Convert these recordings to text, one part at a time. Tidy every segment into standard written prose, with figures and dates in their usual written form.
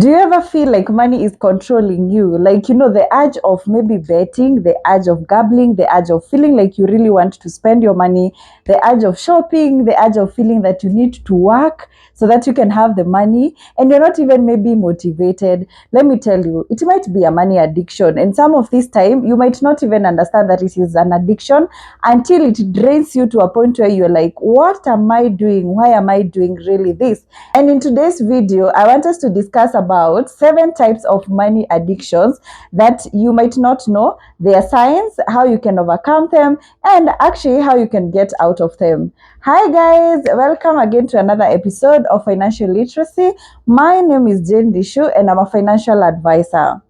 Do you ever feel like money is controlling you? Like, the urge of maybe betting, the urge of gambling, the urge of feeling like you really want to spend your money, the urge of shopping, the urge of feeling that you need to work so that you can have the money and you're not even maybe motivated. Let me tell you, it might be a money addiction. And some of this time, you might not even understand that it is an addiction until it drains you to a point where you're like, what am I doing? Why am I doing really this? And in today's video, I want us to discuss about 7 types of money addictions that you might not know, their signs, how you can overcome them, and actually how you can get out of them. Hi guys, welcome again to another episode of Financial Literacy. My name is Jane Dishu and I'm a financial advisor.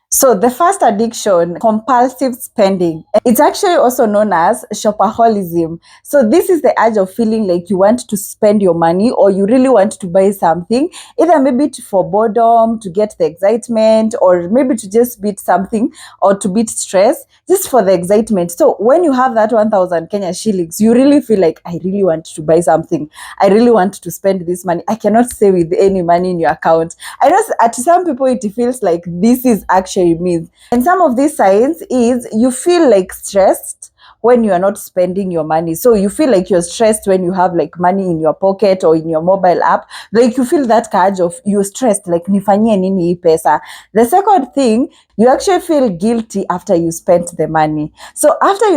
So the first addiction, compulsive spending. It's actually also known as shopaholicism. So this is the urge of feeling like you want to spend your money or you really want to buy something, either maybe for boredom, to get the excitement, or maybe to just beat something or to beat stress, just for the excitement. So when you have that 1,000 Kenya shillings, you really feel like, I really want to buy something. I really want to spend this money. I cannot stay with any money in your account. I know to some people it feels like this is actually means. And some of these signs is you feel like stressed when you are not spending your money. So you feel like you're stressed when you have like money in your pocket or in your mobile app. Like you feel that urge of you're stressed, like nifanyie nini hii pesa. The second thing, you actually feel guilty after you spent the money. So after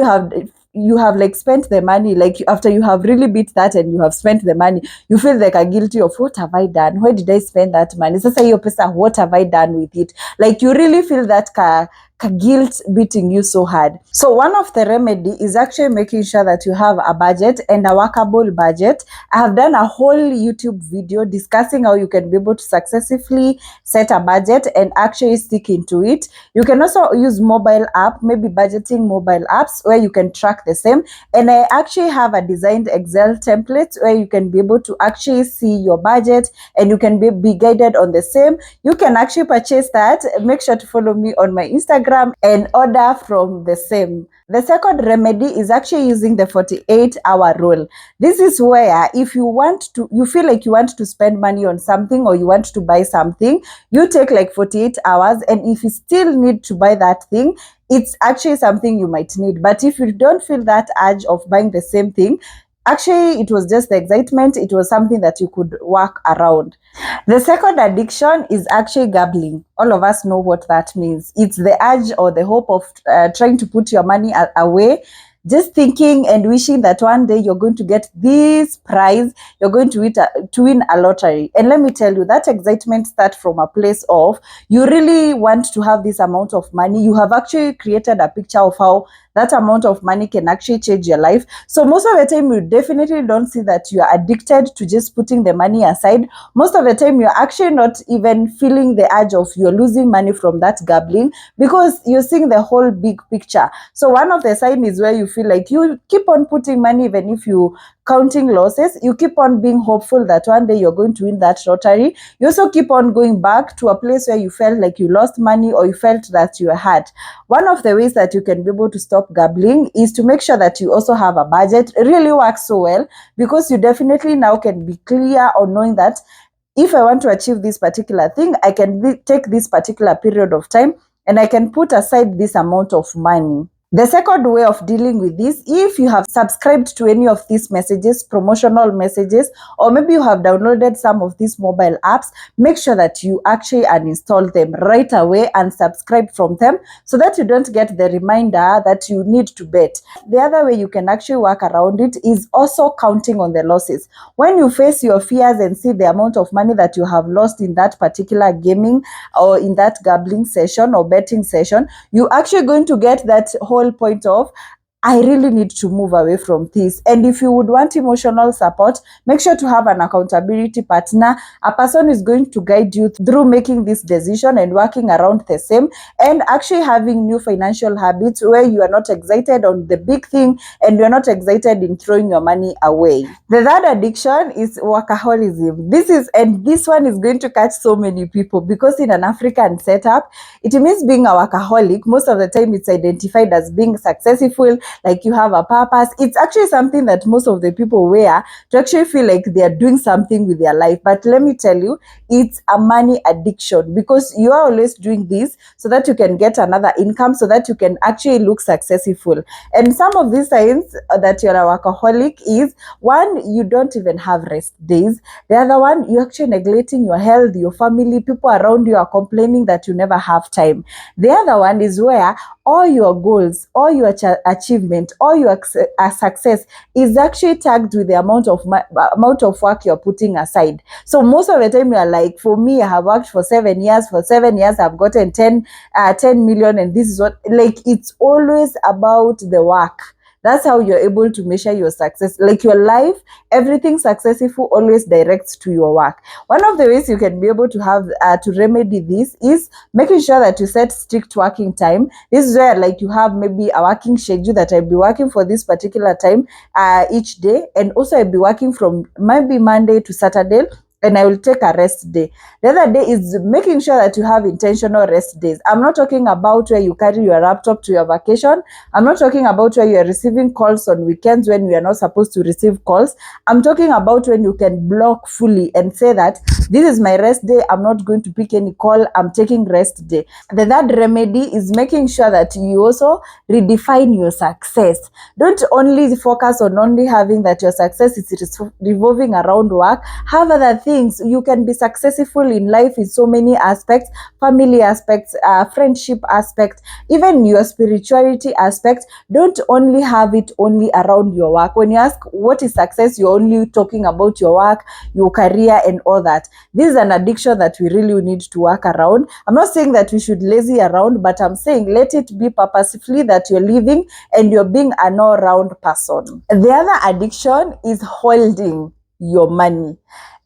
you have like spent the money, like after you have really beat that and you have spent the money, you feel like a guilty of what have I done? Why did I spend that money? Sasa hiyo pesa, what have I done with it? Like you really feel that guilt beating you so hard. So one of the remedy is actually making sure that you have a budget and a workable budget. I have done a whole YouTube video discussing how you can be able to successfully set a budget and actually stick into it. You can also use mobile app, maybe budgeting mobile apps where you can track the same. And I actually have a designed Excel template where you can be able to actually see your budget and you can be guided on the same. You can actually purchase that. Make sure to follow me on my Instagram and order from the same. The second remedy is actually using the 48-hour rule. This is where if you feel like you want to spend money on something or you want to buy something, you take like 48 hours, and if you still need to buy that thing, it's actually something you might need. But if you don't feel that urge of buying the same thing, actually it was just the excitement, it was something that you could work around. The second addiction is actually gambling. All of us know what that means. It's the urge or the hope of trying to put your money away, just thinking and wishing that one day you're going to get this prize, you're going to win a lottery. And let me tell you, that excitement starts from a place of you really want to have this amount of money. You have actually created a picture of how that amount of money can actually change your life. So most of the time, you definitely don't see that you are addicted to just putting the money aside. Most of the time, you're actually not even feeling the urge of you're losing money from that gambling because you're seeing the whole big picture. So one of the signs is where you feel like you keep on putting money even if you counting losses. You keep on being hopeful that one day you're going to win that lottery. You also keep on going back to a place where you felt like you lost money or you felt that you had. One of the ways that you can be able to stop gambling is to make sure that you also have a budget. It really works so well because you definitely now can be clear on knowing that if I want to achieve this particular thing, I can take this particular period of time and I can put aside this amount of money. The second way of dealing with this, if you have subscribed to any of these messages, promotional messages, or maybe you have downloaded some of these mobile apps, make sure that you actually uninstall them right away and subscribe from them so that you don't get the reminder that you need to bet. The other way you can actually work around it is also counting on the losses. When you face your fears and see the amount of money that you have lost in that particular gaming or in that gambling session or betting session, you're actually going to get that whole point of I really need to move away from this. And if you would want emotional support, make sure to have an accountability partner. A person is going to guide you through making this decision and working around the same and actually having new financial habits where you are not excited on the big thing and you're not excited in throwing your money away. The third addiction is workaholism. This one is going to catch so many people because in an African setup, it means being a workaholic. Most of the time it's identified as being successful, like you have a purpose. It's actually something that most of the people wear to actually feel like they are doing something with their life. But let me tell you, it's a money addiction, because you are always doing this so that you can get another income, so that you can actually look successful. And some of these signs that you're a workaholic is, one, you don't even have rest days. The other one, you're actually neglecting your health, your family, people around you are complaining that you never have time. The other one is where all your goals, all your achievement, all your success is actually tagged with the amount of work you're putting aside. So most of the time you're like, for me, I have worked for 7 years. For 7 years, I've gotten 10 million, and this is what, like, it's always about the work. That's how you're able to measure your success. Like your life, everything successful always directs to your work. One of the ways you can be able to have to remedy this is making sure that you set strict working time. This is where, like, you have maybe a working schedule that I'll be working for this particular time each day, and also I'll be working from maybe Monday to Saturday, and I will take a rest day. The other day is making sure that you have intentional rest days. I'm not talking about where you carry your laptop to your vacation. I'm not talking about where you're receiving calls on weekends when you are not supposed to receive calls. I'm talking about when you can block fully and say that this is my rest day. I'm not going to pick any call. I'm taking rest day. The third remedy is making sure that you also redefine your success. Don't only focus on only having that your success is revolving around work. Have other things. You can be successful in life in so many aspects, family aspects, friendship aspects, even your spirituality aspect. Don't only have it only around your work. When you ask what is success, you're only talking about your work, your career, and all that. This is an addiction that we really need to work around. I'm not saying that we should lazy around, but I'm saying let it be purposefully that you're living and you're being an all-round person. The other addiction is holding your money.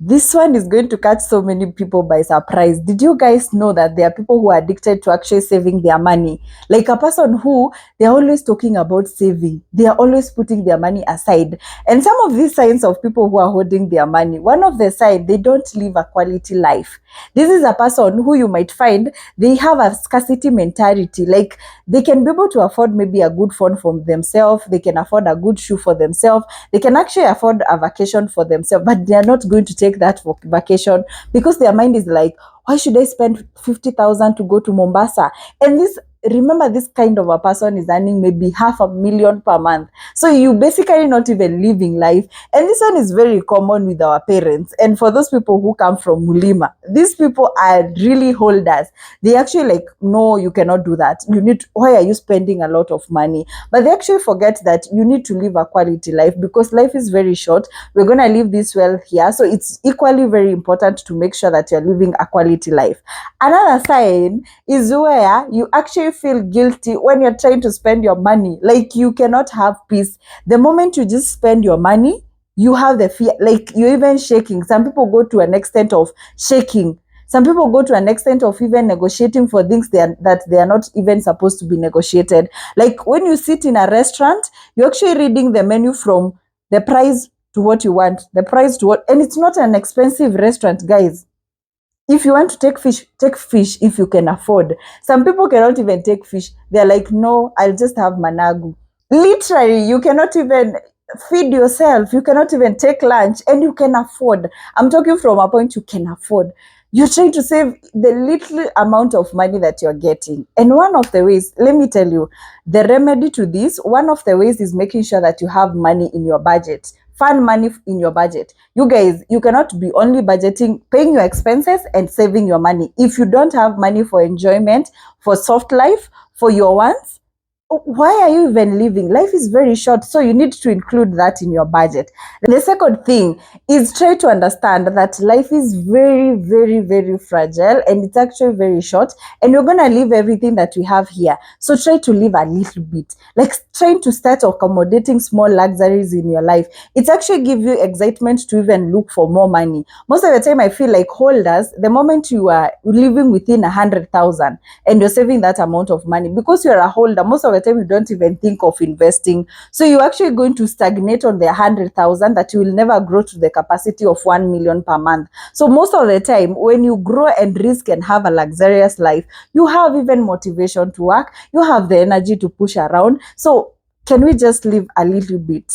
This one is going to catch so many people by surprise. Did you guys know that there are people who are addicted to actually saving their money? Like a person who, they're always talking about saving. They are always putting their money aside. And some of these signs of people who are holding their money, one of the signs, they don't live a quality life. This is a person who you might find, they have a scarcity mentality. Like they can be able to afford maybe a good phone for themselves. They can afford a good shoe for themselves. They can actually afford a vacation for themselves, but they are not going to take that for vacation because their mind is like, why should I spend 50,000 to go to Mombasa? And remember, this kind of a person is earning maybe $500,000 per month. So you basically not even living life. And this one is very common with our parents. And for those people who come from Mulima, these people are really holders. They actually like, no, you cannot do that. Why are you spending a lot of money? But they actually forget that you need to live a quality life because life is very short. We're going to live this well here. So it's equally very important to make sure that you're living a quality life. Another sign is where you actually feel guilty when you're trying to spend your money. Like you cannot have peace. The moment you just spend your money, you have the fear, like you're even shaking. Some people go to an extent of shaking. Some people go to an extent of even negotiating for things that they are not even supposed to be negotiated. Like when you sit in a restaurant, you're actually reading the menu from the price to what you want, the price to what, and it's not an expensive restaurant, guys. If you want to take fish if you can afford. Some people cannot even take fish. They're like, no, I'll just have managu. Literally, you cannot even feed yourself. You cannot even take lunch and you can afford. I'm talking from a point you can afford. You're trying to save the little amount of money that you're getting. And one of the ways, let me tell you, the remedy to this, one of the ways is making sure that you have money in your budget. Fund money in your budget. You guys, you cannot be only budgeting, paying your expenses and saving your money. If you don't have money for enjoyment, for soft life, for your wants, why are you even living? Life is very short, so you need to include that in your budget. The second thing is try to understand that life is very, very, very fragile and it's actually very short, and you're going to live everything that we have here. So try to live a little bit, like trying to start accommodating small luxuries in your life. It's actually give you excitement to even look for more money. Most of the time, I feel like holders, the moment you are living within 100,000 and you're saving that amount of money, because you're a holder, most of the time you don't even think of investing. So you're actually going to stagnate on the 100,000 that you will never grow to the capacity of 1 million per month. So most of the time, when you grow and risk and have a luxurious life, you have even motivation to work. You have the energy to push around. So Can we just live a little bit?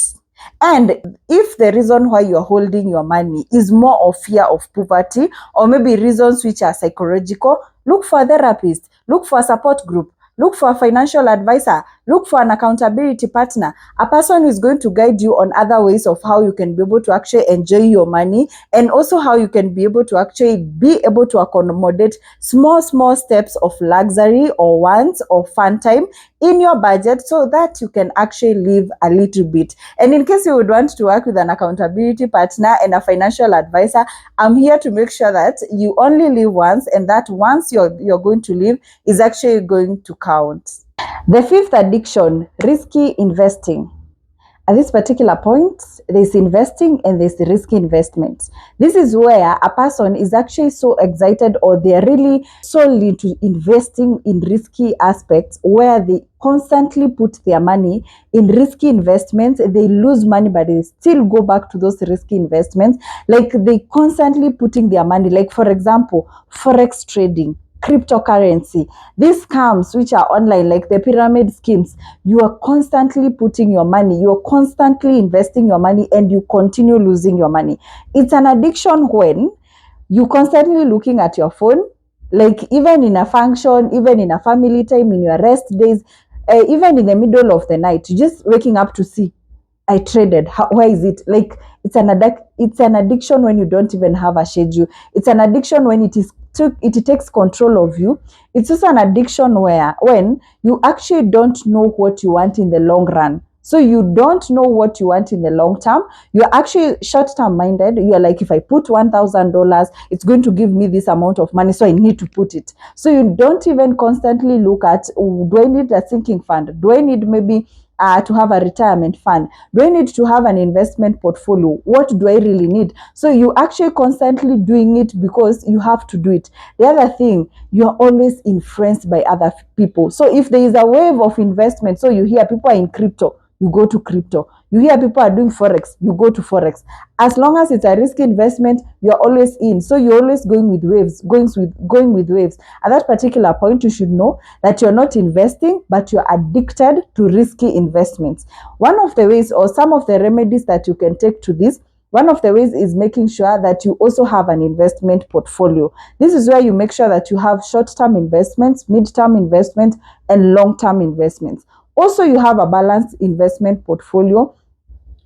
And if the reason why you're holding your money is more of fear of poverty, or maybe reasons which are psychological, look for a therapist, look for a support group, look for a financial advisor, look for an accountability partner, a person who is going to guide you on other ways of how you can be able to actually enjoy your money, and also how you can be able to actually be able to accommodate small steps of luxury or wants or fun time in your budget, so that you can actually live a little bit. And in case you would want to work with an accountability partner and a financial advisor, I'm here to make sure that you only live once, and that once you're going to live is actually going to count. The fifth addiction, risky investing. At this particular point, there's investing and there's risky investments. This is where a person is actually so excited, or they're really solely into investing in risky aspects, where they constantly put their money in risky investments. They lose money, but they still go back to those risky investments. Like, they constantly putting their money, like for example, forex trading, cryptocurrency, these scams which are online, like the pyramid schemes. You are constantly putting your money, you're constantly investing your money, and you continue losing your money. It's an addiction when you constantly looking at your phone, like even in a function, even in a family time, in your rest days, even in the middle of the night, you're just waking up to see, I traded. Why is it? Like, it's an addiction when you don't even have a schedule. It's an addiction when it takes control of you. It's also an addiction where when you actually don't know what you want in the long run. So you don't know what you want in the long term. You're actually short-term minded. You're like, if I put $1,000, it's going to give me this amount of money, so I need to put it. So you don't even constantly look at, do I need a sinking fund? Do I need maybe to have a retirement fund? Do I need to have an investment portfolio? What do I really need? So you actually constantly doing it because you have to do it. The other thing, you're always influenced by other people. So if there is a wave of investment, so you hear people are in crypto, you go to crypto. You hear people are doing forex, you go to forex. As long as it's a risky investment, you're always in. So you're always going with waves, going with waves. At that particular point, you should know that you're not investing, but you're addicted to risky investments. One of the ways, or some of the remedies that you can take to this, one of the ways is making sure that you also have an investment portfolio. This is where you make sure that you have short-term investments, mid-term investments, and long-term investments. Also, you have a balanced investment portfolio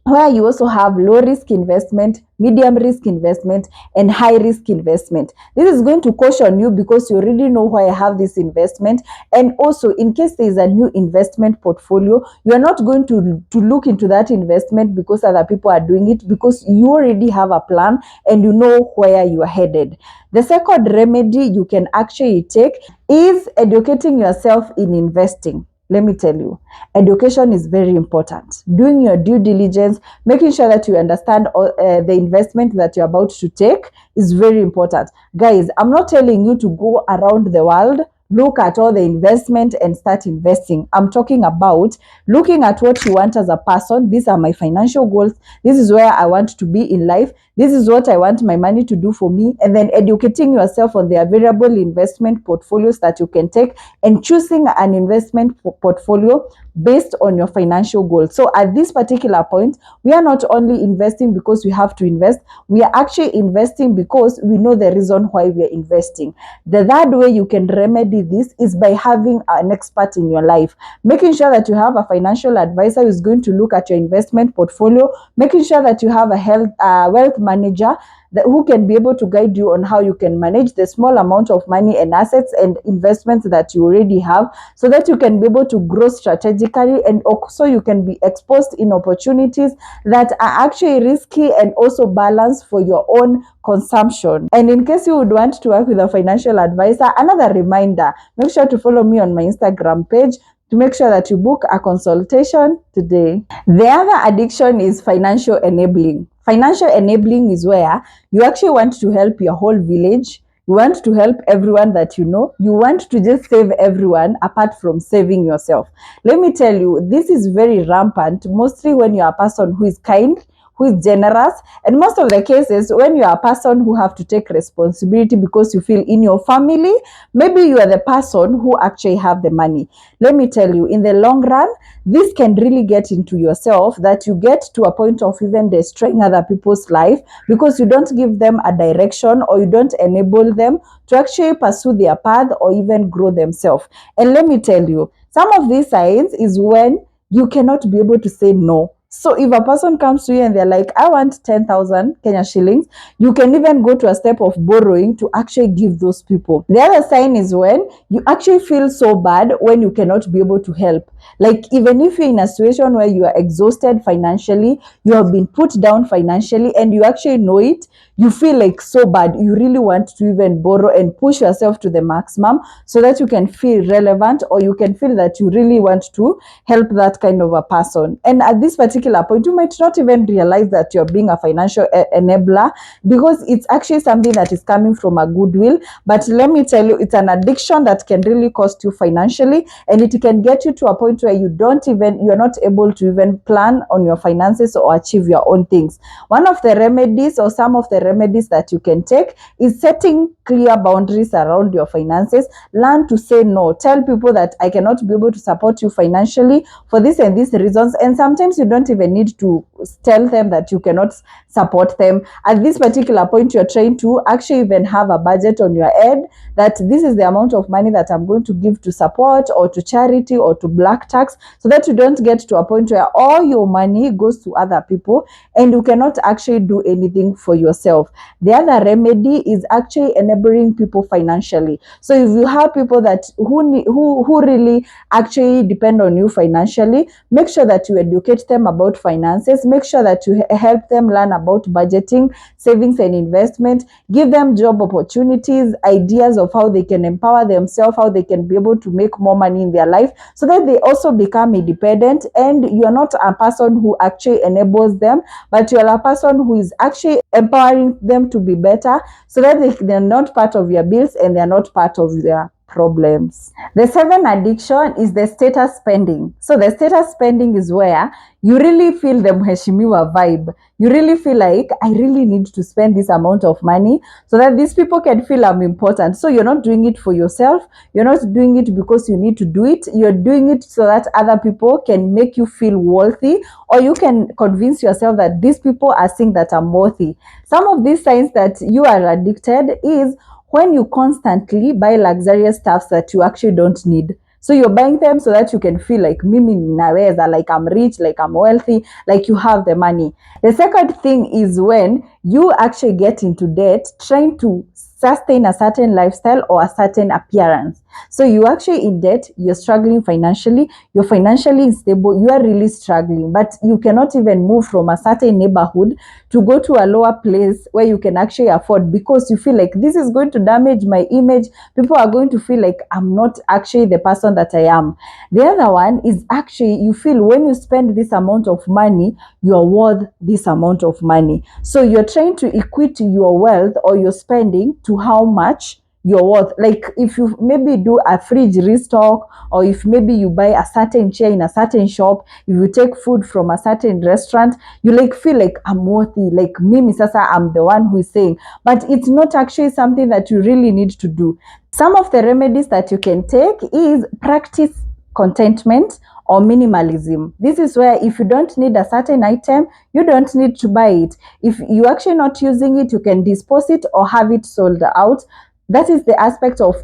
where you also have low risk investment, medium risk investment, and high risk investment. This is going to caution you because you already know why I have this investment. And also, in case there is a new investment portfolio, you are not going to look into that investment because other people are doing it, because you already have a plan and you know where you are headed. The second remedy you can actually take is educating yourself in investing. Let me tell you, education is very important. Doing your due diligence, making sure that you understand the investment that you're about to take is very important. Guys, I'm not telling you to go around the world, look at all the investment and start investing. I'm talking about looking at what you want as a person. These are my financial goals. This is where I want to be in life. This is what I want my money to do for me. And then educating yourself on the available investment portfolios that you can take, and choosing an investment portfolio based on your financial goals. So at this particular point, we are not only investing because we have to invest, we are actually investing because we know the reason why we are investing. The third way you can remedy this is by having an expert in your life, making sure that you have a financial advisor who is going to look at your investment portfolio, making sure that you have a wealth manager who can be able to guide you on how you can manage the small amount of money and assets and investments that you already have, so that you can be able to grow strategically, and also you can be exposed in opportunities that are actually risky and also balanced for your own consumption. And in case you would want to work with a financial advisor, another reminder, make sure to follow me on my Instagram page to make sure that you book a consultation today. The other addiction is financial enabling. Financial enabling is where you actually want to help your whole village. You want to help everyone that you know. You want to just save everyone apart from saving yourself. Let me tell you, this is very rampant, mostly when you're a person who is kind, who is generous. And most of the cases, when you are a person who have to take responsibility because you feel in your family, maybe you are the person who actually have the money. Let me tell you, in the long run, this can really get into yourself, that you get to a point of even destroying other people's life because you don't give them a direction, or you don't enable them to actually pursue their path or even grow themselves. And let me tell you, some of these signs is when you cannot be able to say no. So if a person comes to you and they're like, I want 10,000 Kenya shillings, you can even go to a step of borrowing to actually give those people. The other sign is when you actually feel so bad when you cannot be able to help. Like, even if you're in a situation where you are exhausted financially, you have been put down financially, and you actually know it, you feel like so bad. You really want to even borrow and push yourself to the maximum so that you can feel relevant, or you can feel that you really want to help that kind of a person. And at this particular point, you might not even realize that you're being a financial enabler, because it's actually something that is coming from a goodwill. But let me tell you, it's an addiction that can really cost you financially, and it can get you to a point where you're not able to even plan on your finances or achieve your own things. One of the remedies, or some of the remedies that you can take, is setting clear boundaries around your finances. Learn to say no. Tell people that I cannot be able to support you financially for this and these reasons. And sometimes you don't even need to tell them that you cannot support them. At this particular point, you're trying to actually even have a budget on your head, that this is the amount of money that I'm going to give to support, or to charity, or to black tax, so that you don't get to a point where all your money goes to other people and you cannot actually do anything for yourself. The other remedy is actually enabling people financially. So if you have people that who really actually depend on you financially, make sure that you educate them about finances. Make sure that you help them learn about budgeting, savings, and investment. Give them job opportunities, ideas of how they can empower themselves, how they can be able to make more money in their life, so that they also become independent. And you are not a person who actually enables them, but you are a person who is actually empowering them to be better, so that they're not part of your bills and they're not part of their problems. The seventh addiction is the status spending. So the status spending is where you really feel the mheshimiwa vibe. You really feel like, I really need to spend this amount of money so that these people can feel I'm important. So you're not doing it for yourself. You're not doing it because you need to do it. You're doing it so that other people can make you feel worthy, or you can convince yourself that these people are seeing that I'm worthy. Some of these signs that you are addicted is when you constantly buy luxurious stuffs that you actually don't need. So you're buying them so that you can feel like mimi ninaweza, like I'm rich, like I'm wealthy, like you have the money. The second thing is when you actually get into debt trying to sustain a certain lifestyle or a certain appearance. So you actually in debt, you're struggling financially, you're financially unstable, you are really struggling, but you cannot even move from a certain neighborhood to go to a lower place where you can actually afford, because you feel like this is going to damage my image. People are going to feel like I'm not actually the person that I am. The other one is actually you feel when you spend this amount of money, you are worth this amount of money. So you're trying to equate your wealth or your spending to how much you're worth. Like if you maybe do a fridge restock, or if maybe you buy a certain chair in a certain shop, if you take food from a certain restaurant, you like feel like I'm worthy, like mimi sasa I'm the one who is saying, but it's not actually something that you really need to do. Some of the remedies that you can take is practice contentment or minimalism. This is where if you don't need a certain item, you don't need to buy it. If you're actually not using it, you can dispose it or have it sold out. That is the aspect of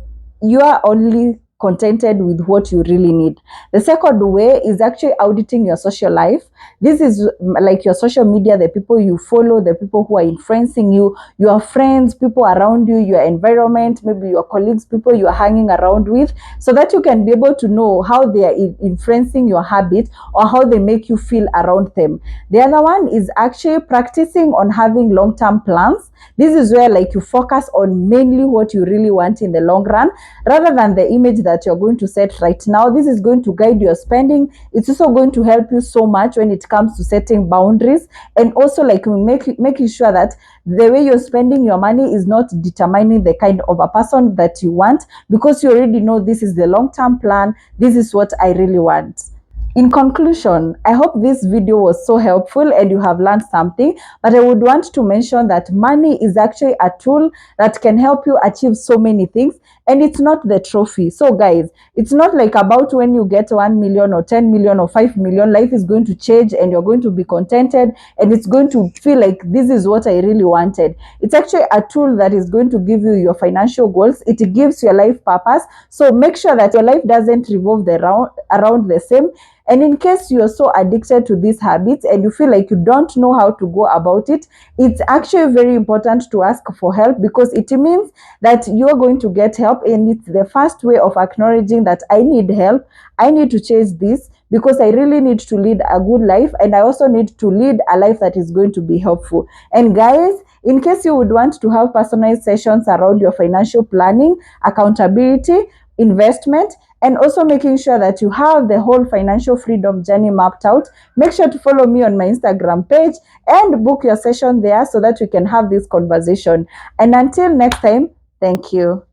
you are only contented with what you really need. The second way is actually auditing your social life. This is like your social media, the people you follow, the people who are influencing you, your friends, people around you, your environment, maybe your colleagues, people you are hanging around with, so that you can be able to know how they are influencing your habit or how they make you feel around them. The other one is actually practicing on having long-term plans. This is where like you focus on mainly what you really want in the long run, rather than the image that you're going to set right now. This is going to guide your spending. It's also going to help you so much when it comes to setting boundaries, and also like making sure that the way you're spending your money is not determining the kind of a person that you want, because you already know this is the long-term plan. This is what I really want. In conclusion, I hope this video was so helpful and you have learned something, but I would want to mention that money is actually a tool that can help you achieve so many things, and it's not the trophy. So guys, it's not like about when you get 1 million or 10 million or 5 million, life is going to change and you're going to be contented and it's going to feel like this is what I really wanted. It's actually a tool that is going to give you your financial goals. It gives your life purpose. So make sure that your life doesn't revolve around the same. And in case you're so addicted to these habits and you feel like you don't know how to go about it, it's actually very important to ask for help, because it means that you're going to get help. And it's the first way of acknowledging that I need help. I need to change this because I really need to lead a good life, and I also need to lead a life that is going to be helpful. And guys, in case you would want to have personalized sessions around your financial planning, accountability, investment, and also making sure that you have the whole financial freedom journey mapped out, make sure to follow me on my Instagram page and book your session there so that we can have this conversation. And until next time, thank you.